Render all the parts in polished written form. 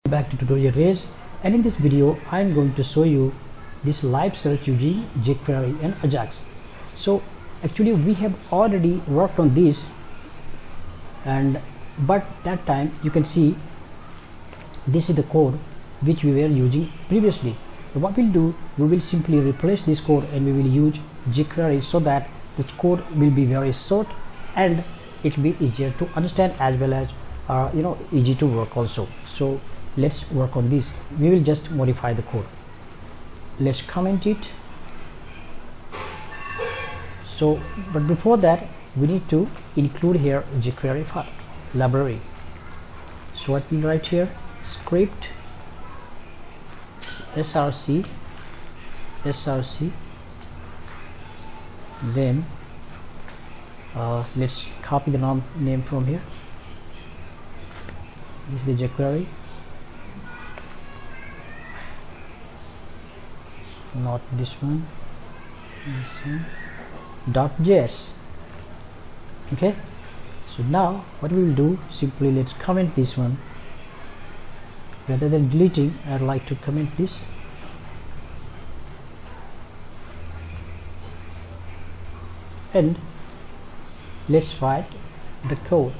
Back to tutorial race, and in this video I am going to show you this live search using Jquery and Ajax. So actually we have already worked on this, but that time you can see this is the code which we were using previously. So what we'll do, we will simply replace this code and we will use Jquery so that this code will be very short and it will be easier to understand as well as easy to work also. So let's work on this. We will just modify the code. Let's comment it. So but before that we need to include here Jquery file library. So what we write here, script src, then let's copy the name from here. This is the Jquery, not this one, .js. Okay, so now what we will do, simply let's comment this one. Rather than deleting, I'd like to comment this. And let's write the code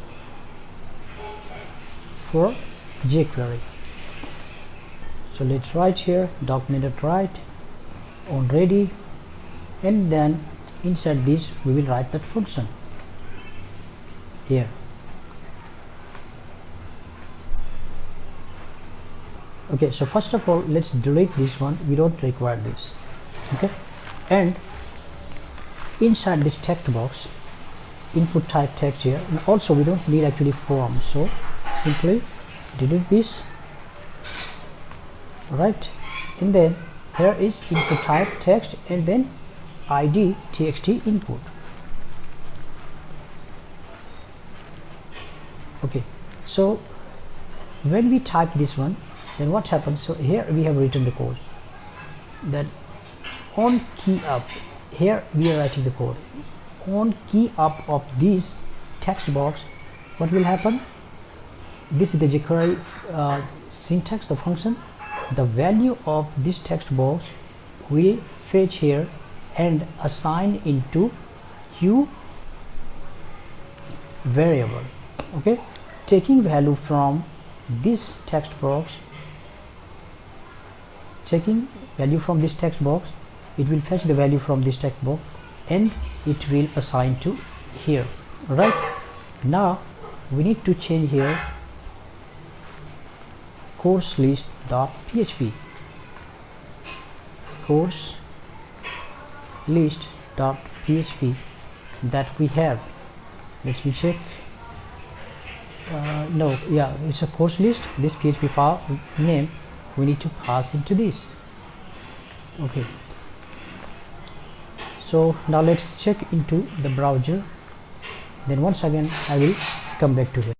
for Jquery. So let's write here document.write on ready, and then inside this we will write that function here. Okay, so first of all let's delete this one, we don't require this. Okay, and inside this text box, input type text here, and also we don't need actually form, so simply delete this. Right, and then here is input type text and then id txt input. Okay, so when we type this one, then what happens? So here we have written the code that on key up, here we are writing the code on key up of this text box. What will happen? This is the Jquery syntax, the function. The value of this text box will fetch here and assign into q variable. Okay, taking value from this text box, it will fetch the value from this text box and it will assign to here. Right, now we need to change here course list.php, course list.php that we have. Let me check. No, yeah, it's a course list. This PHP file name we need to pass into this. Okay, so now let's check into the browser, then once again I will come back to here.